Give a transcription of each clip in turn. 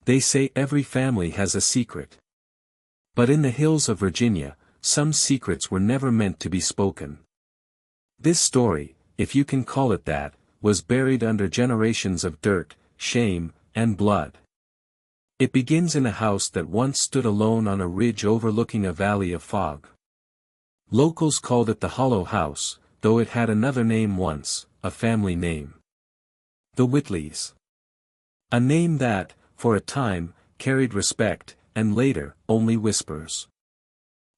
They say every family has a secret. But in the hills of Virginia, some secrets were never meant to be spoken. This story, if you can call it that, was buried under generations of dirt, shame, and blood. It begins in a house that once stood alone on a ridge overlooking a valley of fog. Locals called it the Hollow House, though it had another name once, a family name. The Whitleys. A name that, for a time, carried respect, and later, only whispers.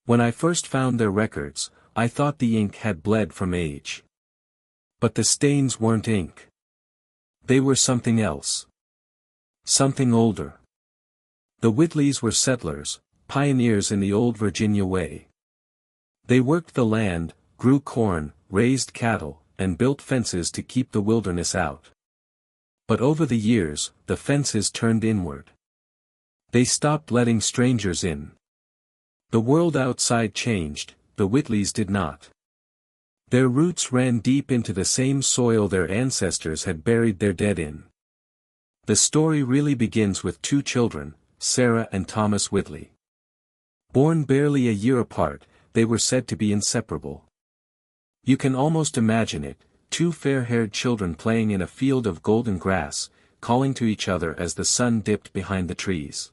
When I first found their records, I thought the ink had bled from age. But the stains weren't ink. They were something else. Something older. The Whitleys were settlers, pioneers in the old Virginia way. They worked the land, grew corn, raised cattle, and built fences to keep the wilderness out. But over the years, the fences turned inward. They stopped letting strangers in. The world outside changed, the Whitleys did not. Their roots ran deep into the same soil their ancestors had buried their dead in. The story really begins with two children, Sarah and Thomas Whitley. Born barely a year apart, they were said to be inseparable. You can almost imagine it, two fair-haired children playing in a field of golden grass, calling to each other as the sun dipped behind the trees.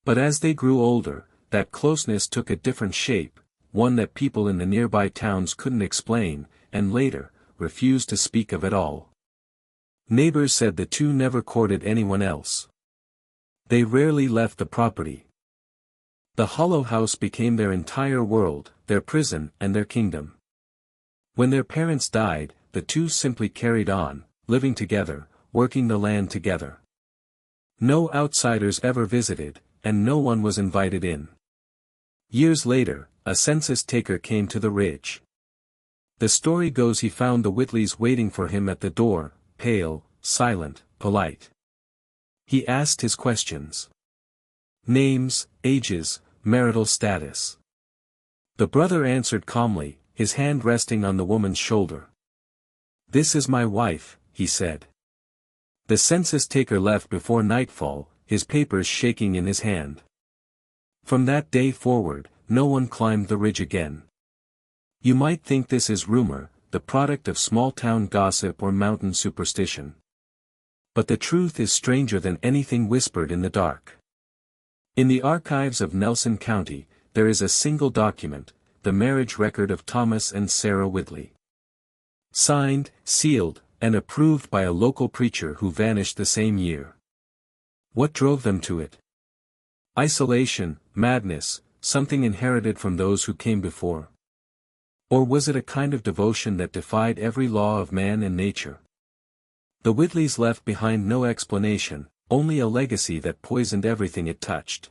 But as they grew older, that closeness took a different shape, one that people in the nearby towns couldn't explain, and later, refused to speak of at all. Neighbors said the two never courted anyone else. They rarely left the property. The Hollow House became their entire world, their prison and their kingdom. When their parents died, the two simply carried on, living together, working the land together. No outsiders ever visited, and no one was invited in. Years later, a census taker came to the ridge. The story goes he found the Whitleys waiting for him at the door, pale, silent, polite. He asked his questions. Names, ages, marital status. The brother answered calmly, his hand resting on the woman's shoulder. "This is my wife," he said. The census taker left before nightfall, his papers shaking in his hand. From that day forward, no one climbed the ridge again. You might think this is rumor, the product of small-town gossip or mountain superstition. But the truth is stranger than anything whispered in the dark. In the archives of Nelson County, there is a single document, the marriage record of Thomas and Sarah Whitley. Signed, sealed, and approved by a local preacher who vanished the same year. What drove them to it? Isolation, madness, something inherited from those who came before? Or was it a kind of devotion that defied every law of man and nature? The Whitleys left behind no explanation, only a legacy that poisoned everything it touched.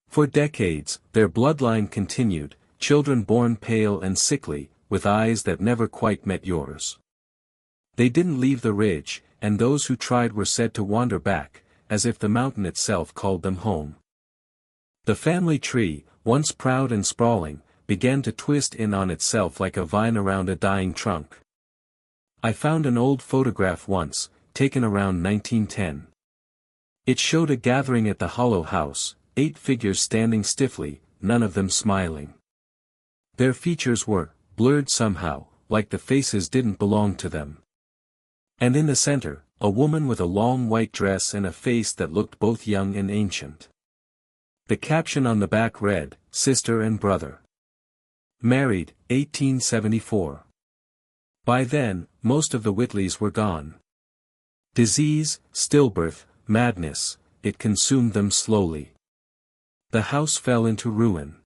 For decades, their bloodline continued, children born pale and sickly, with eyes that never quite met yours. They didn't leave the ridge, and those who tried were said to wander back, as if the mountain itself called them home. The family tree, once proud and sprawling, began to twist in on itself like a vine around a dying trunk. I found an old photograph once, taken around 1910. It showed a gathering at the Hollow House, 8 figures standing stiffly, none of them smiling. Their features were blurred somehow, like the faces didn't belong to them. And in the center, a woman with a long white dress and a face that looked both young and ancient. The caption on the back read, "Sister and Brother. Married, 1874. By then, most of the Whitleys were gone. Disease, stillbirth, madness, it consumed them slowly. The house fell into ruin.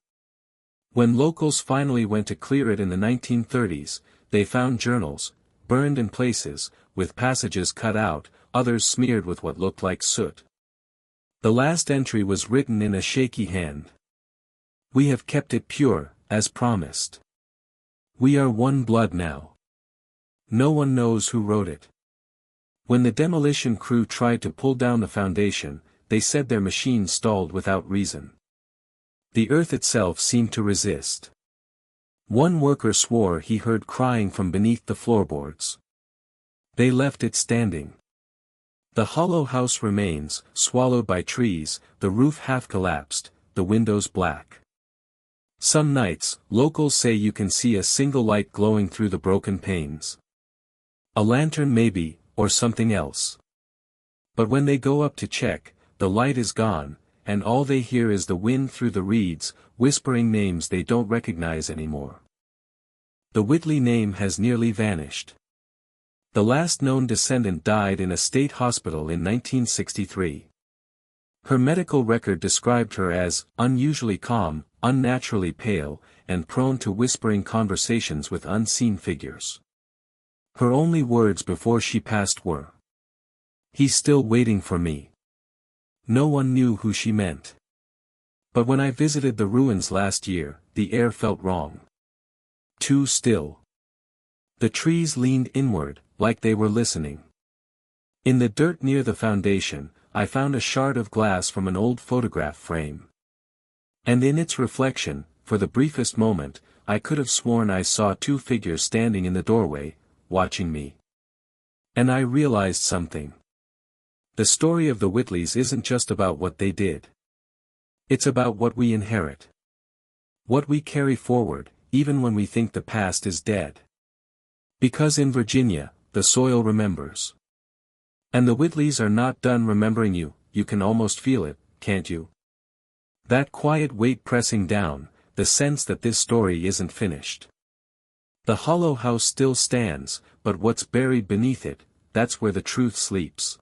When locals finally went to clear it in the 1930s, they found journals, burned in places, with passages cut out, others smeared with what looked like soot. The last entry was written in a shaky hand. "We have kept it pure, as promised. We are one blood now." No one knows who wrote it. When the demolition crew tried to pull down the foundation, they said their machine stalled without reason. The earth itself seemed to resist. One worker swore he heard crying from beneath the floorboards. They left it standing. The hollow house remains, swallowed by trees, the roof half collapsed, the windows black. Some nights, locals say you can see a single light glowing through the broken panes. A lantern maybe, or something else. But when they go up to check, the light is gone, and all they hear is the wind through the reeds, whispering names they don't recognize anymore. The Whitley name has nearly vanished. The last known descendant died in a state hospital in 1963. Her medical record described her as unusually calm, unnaturally pale, and prone to whispering conversations with unseen figures. Her only words before she passed were, "He's still waiting for me." No one knew who she meant. But when I visited the ruins last year, the air felt wrong. Too still. The trees leaned inward, like they were listening. In the dirt near the foundation, I found a shard of glass from an old photograph frame. And in its reflection, for the briefest moment, I could have sworn I saw two figures standing in the doorway, watching me. And I realized something. The story of the Whitleys isn't just about what they did. It's about what we inherit. What we carry forward, even when we think the past is dead. Because in Virginia, the soil remembers. And the Whitleys are not done remembering you, you can almost feel it, can't you? That quiet weight pressing down, the sense that this story isn't finished. The hollow house still stands, but what's buried beneath it, that's where the truth sleeps.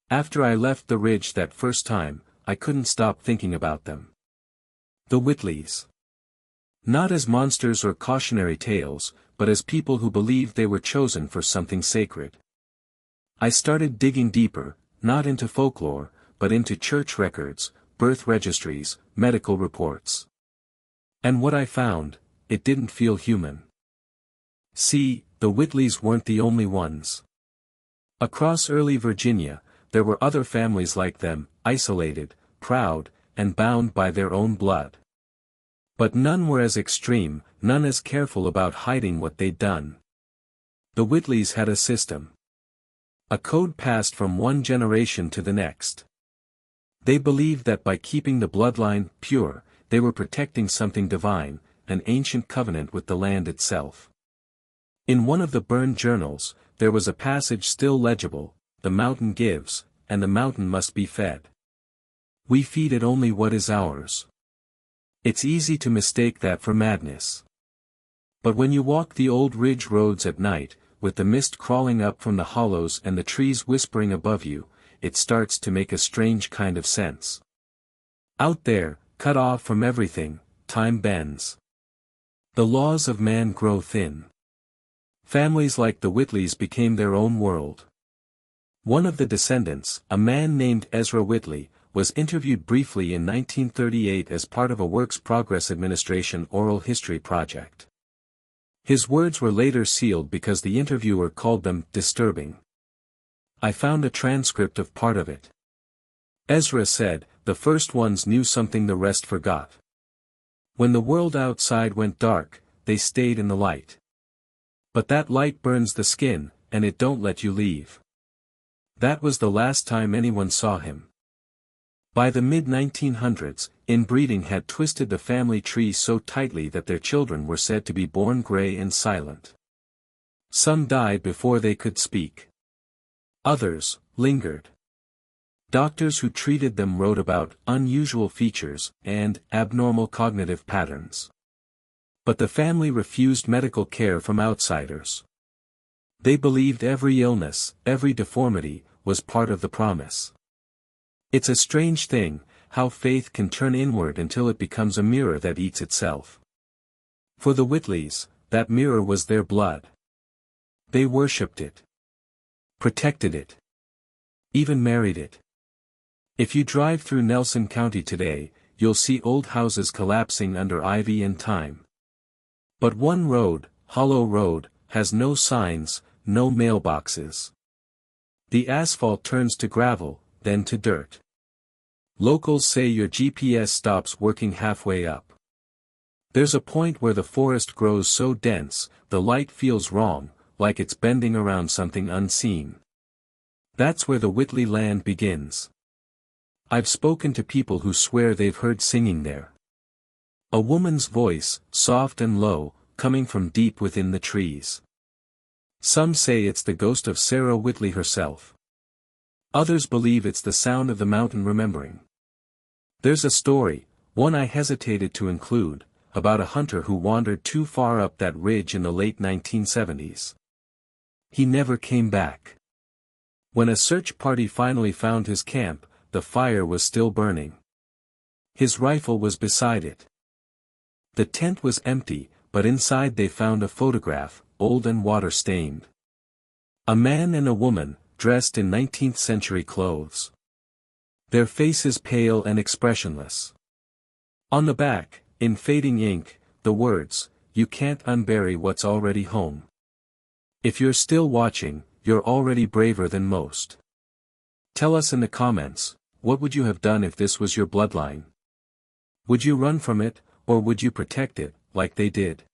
After I left the ridge that first time, I couldn't stop thinking about them. The Whitleys. Not as monsters or cautionary tales, but as people who believed they were chosen for something sacred. I started digging deeper, not into folklore, but into church records, birth registries, medical reports. And what I found, it didn't feel human. See, the Whitleys weren't the only ones. Across early Virginia, there were other families like them, isolated, proud, and bound by their own blood. But none were as extreme, none as careful about hiding what they'd done. The Whitleys had a system. A code passed from one generation to the next. They believed that by keeping the bloodline pure, they were protecting something divine, an ancient covenant with the land itself. In one of the burned journals, there was a passage still legible, "The mountain gives, and the mountain must be fed. We feed it only what is ours." It's easy to mistake that for madness. But when you walk the old ridge roads at night, with the mist crawling up from the hollows and the trees whispering above you, it starts to make a strange kind of sense. Out there, cut off from everything, time bends. The laws of man grow thin. Families like the Whitleys became their own world. One of the descendants, a man named Ezra Whitley, was interviewed briefly in 1938 as part of a Works Progress Administration oral history project. His words were later sealed because the interviewer called them disturbing. I found a transcript of part of it. Ezra said, "The first ones knew something the rest forgot. When the world outside went dark, they stayed in the light. But that light burns the skin, and it don't let you leave." That was the last time anyone saw him. By the mid-1900s, inbreeding had twisted the family tree so tightly that their children were said to be born gray and silent. Some died before they could speak. Others lingered. Doctors who treated them wrote about unusual features and abnormal cognitive patterns. But the family refused medical care from outsiders. They believed every illness, every deformity, was part of the promise. It's a strange thing, how faith can turn inward until it becomes a mirror that eats itself. For the Whitleys, that mirror was their blood. They worshipped it. Protected it. Even married it. If you drive through Nelson County today, you'll see old houses collapsing under ivy and time. But one road, Hollow Road, has no signs, no mailboxes. The asphalt turns to gravel, then to dirt. Locals say your GPS stops working halfway up. There's a point where the forest grows so dense, the light feels wrong, like it's bending around something unseen. That's where the Whitley land begins. I've spoken to people who swear they've heard singing there. A woman's voice, soft and low, coming from deep within the trees. Some say it's the ghost of Sarah Whitley herself. Others believe it's the sound of the mountain remembering. There's a story, one I hesitated to include, about a hunter who wandered too far up that ridge in the late 1970s. He never came back. When a search party finally found his camp, the fire was still burning. His rifle was beside it. The tent was empty, but inside they found a photograph, old and water-stained. A man and a woman, dressed in 19th century clothes. Their faces pale and expressionless. On the back, in fading ink, the words, "You can't unbury what's already home. If you're still watching, you're already braver than most." Tell us in the comments, what would you have done if this was your bloodline? Would you run from it, or would you protect it, like they did?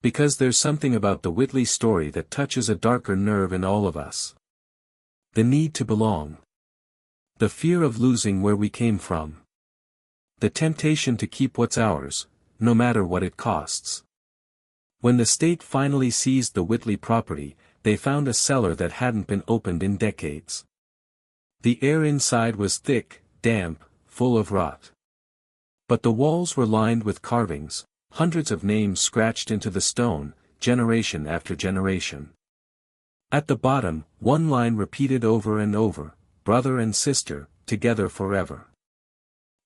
Because there's something about the Whitley story that touches a darker nerve in all of us. The need to belong. The fear of losing where we came from. The temptation to keep what's ours, no matter what it costs. When the state finally seized the Whitley property, they found a cellar that hadn't been opened in decades. The air inside was thick, damp, full of rot. But the walls were lined with carvings, hundreds of names scratched into the stone, generation after generation. At the bottom, one line repeated over and over, "Brother and sister, together forever."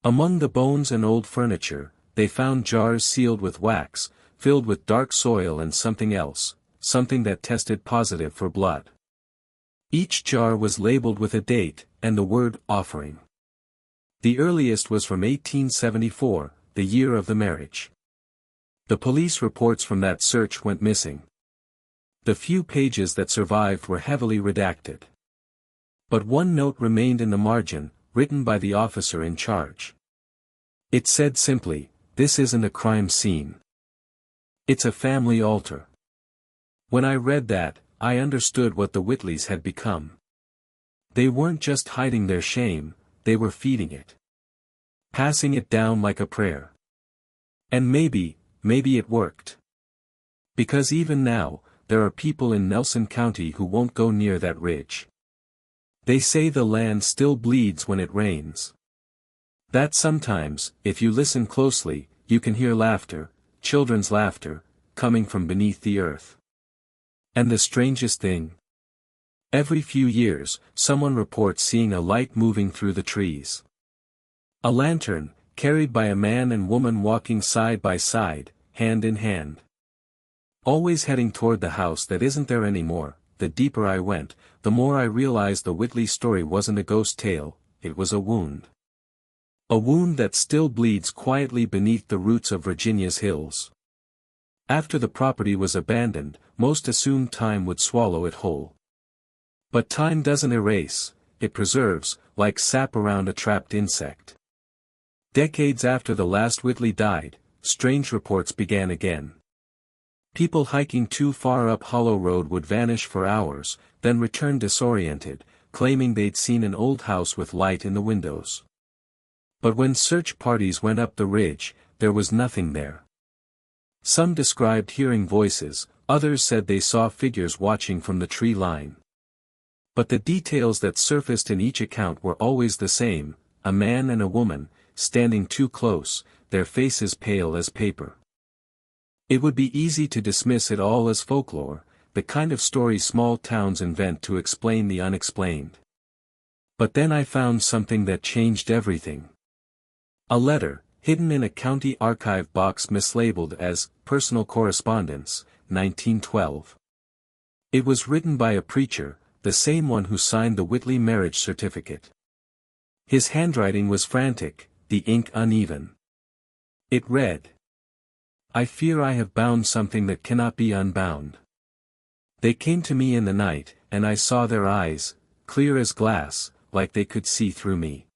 Among the bones and old furniture, they found jars sealed with wax, filled with dark soil and something else, something that tested positive for blood. Each jar was labeled with a date, and the word offering. The earliest was from 1874, the year of the marriage. The police reports from that search went missing. The few pages that survived were heavily redacted. But one note remained in the margin, written by the officer in charge. It said simply, "This isn't a crime scene. It's a family altar." When I read that, I understood what the Whitleys had become. They weren't just hiding their shame, they were feeding it. Passing it down like a prayer. And maybe it worked. Because even now, there are people in Nelson County who won't go near that ridge. They say the land still bleeds when it rains. That sometimes, if you listen closely, you can hear laughter, children's laughter, coming from beneath the earth. And the strangest thing? Every few years, someone reports seeing a light moving through the trees. A lantern, carried by a man and woman walking side by side, hand in hand. Always heading toward the house that isn't there anymore. The deeper I went, the more I realized the Whitley story wasn't a ghost tale, it was a wound. A wound that still bleeds quietly beneath the roots of Virginia's hills. After the property was abandoned, most assumed time would swallow it whole. But time doesn't erase, it preserves, like sap around a trapped insect. Decades after the last Whitley died, strange reports began again. People hiking too far up Hollow Road would vanish for hours, then return disoriented, claiming they'd seen an old house with light in the windows. But when search parties went up the ridge, there was nothing there. Some described hearing voices, others said they saw figures watching from the tree line. But the details that surfaced in each account were always the same, a man and a woman, standing too close, their faces pale as paper. It would be easy to dismiss it all as folklore, the kind of story small towns invent to explain the unexplained. But then I found something that changed everything. A letter, hidden in a county archive box mislabeled as "Personal Correspondence, 1912. It was written by a preacher, the same one who signed the Whitley marriage certificate. His handwriting was frantic, the ink uneven. It read, "I fear I have bound something that cannot be unbound. They came to me in the night, and I saw their eyes, clear as glass, like they could see through me.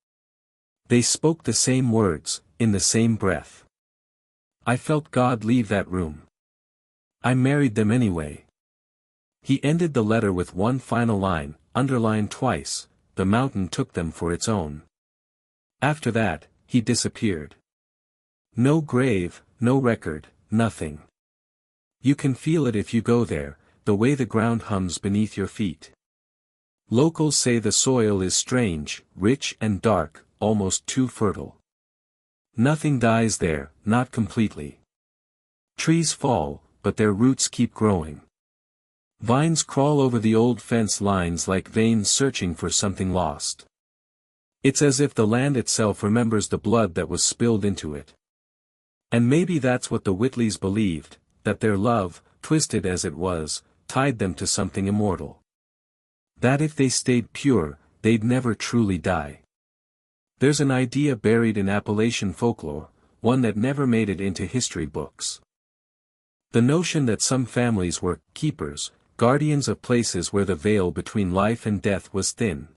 They spoke the same words, in the same breath. I felt God leave that room. I married them anyway." He ended the letter with one final line, underlined twice: "The mountain took them for its own." After that, he disappeared. No grave, no record, nothing. You can feel it if you go there, the way the ground hums beneath your feet. Locals say the soil is strange, rich and dark, almost too fertile. Nothing dies there, not completely. Trees fall, but their roots keep growing. Vines crawl over the old fence lines like veins searching for something lost. It's as if the land itself remembers the blood that was spilled into it. And maybe that's what the Whitleys believed, that their love, twisted as it was, tied them to something immortal. That if they stayed pure, they'd never truly die. There's an idea buried in Appalachian folklore, one that never made it into history books. The notion that some families were keepers, guardians of places where the veil between life and death was thin.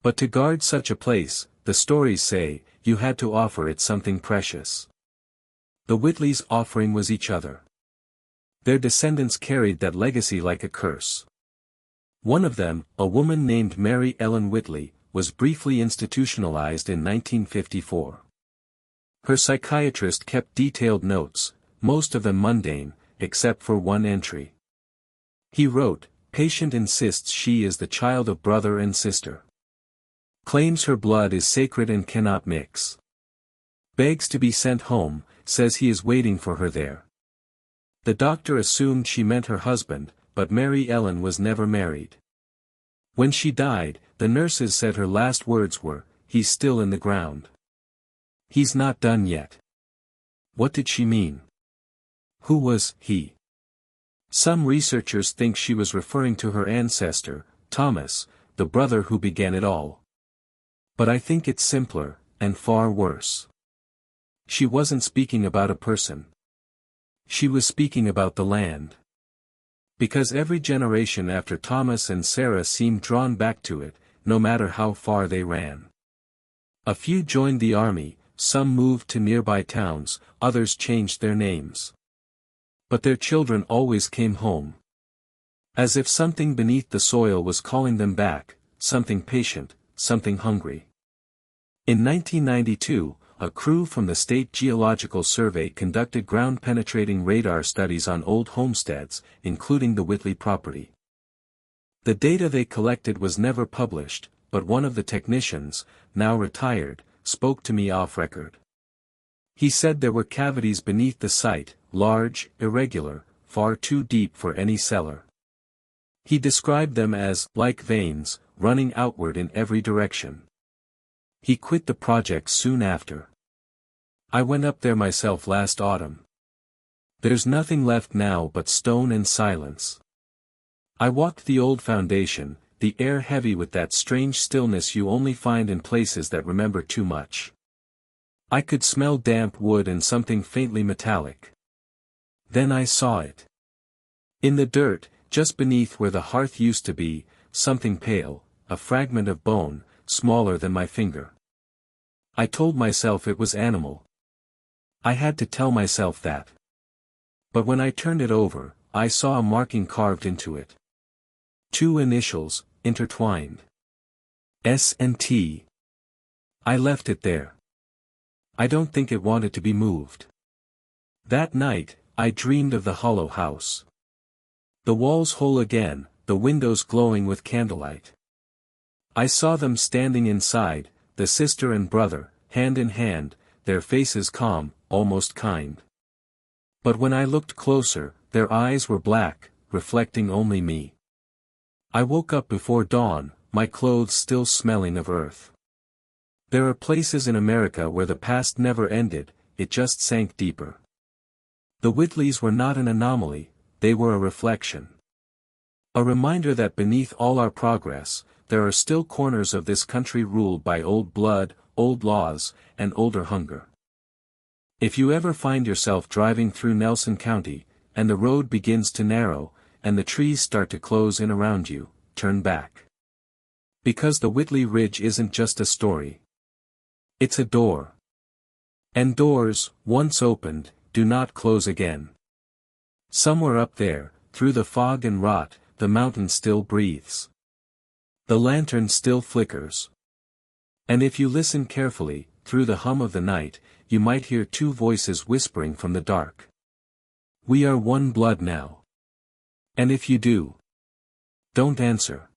But to guard such a place, the stories say, you had to offer it something precious. The Whitleys' offering was each other. Their descendants carried that legacy like a curse. One of them, a woman named Mary Ellen Whitley, was briefly institutionalized in 1954. Her psychiatrist kept detailed notes, most of them mundane, except for one entry. He wrote, "Patient insists she is the child of brother and sister. Claims her blood is sacred and cannot mix. Begs to be sent home, says he is waiting for her there." The doctor assumed she meant her husband, but Mary Ellen was never married. When she died, the nurses said her last words were, "He's still in the ground. He's not done yet." What did she mean? Who was he? Some researchers think she was referring to her ancestor, Thomas, the brother who began it all. But I think it's simpler, and far worse. She wasn't speaking about a person. She was speaking about the land. Because every generation after Thomas and Sarah seemed drawn back to it, no matter how far they ran. A few joined the army, some moved to nearby towns, others changed their names. But their children always came home. As if something beneath the soil was calling them back, something patient, something hungry. In 1992, a crew from the State Geological Survey conducted ground-penetrating radar studies on old homesteads, including the Whitley property. The data they collected was never published, but one of the technicians, now retired, spoke to me off-record. He said there were cavities beneath the site, large, irregular, far too deep for any cellar. He described them as, like veins, running outward in every direction. He quit the project soon after. I went up there myself last autumn. There's nothing left now but stone and silence. I walked the old foundation, the air heavy with that strange stillness you only find in places that remember too much. I could smell damp wood and something faintly metallic. Then I saw it. In the dirt, just beneath where the hearth used to be, something pale, a fragment of bone, smaller than my finger. I told myself it was animal. I had to tell myself that. But when I turned it over, I saw a marking carved into it. 2 initials, intertwined. S and T. I left it there. I don't think it wanted to be moved. That night, I dreamed of the hollow house. The walls whole again, the windows glowing with candlelight. I saw them standing inside, the sister and brother, hand in hand, their faces calm, almost kind. But when I looked closer, their eyes were black, reflecting only me. I woke up before dawn, my clothes still smelling of earth. There are places in America where the past never ended, it just sank deeper. The Whitleys were not an anomaly, they were a reflection. A reminder that beneath all our progress, there are still corners of this country ruled by old blood, old laws, and older hunger. If you ever find yourself driving through Nelson County, and the road begins to narrow, and the trees start to close in around you, turn back. Because the Whitley Ridge isn't just a story. It's a door. And doors, once opened, do not close again. Somewhere up there, through the fog and rot, the mountain still breathes. The lantern still flickers. And if you listen carefully, through the hum of the night, you might hear two voices whispering from the dark. We are one blood now. And if you do, don't answer.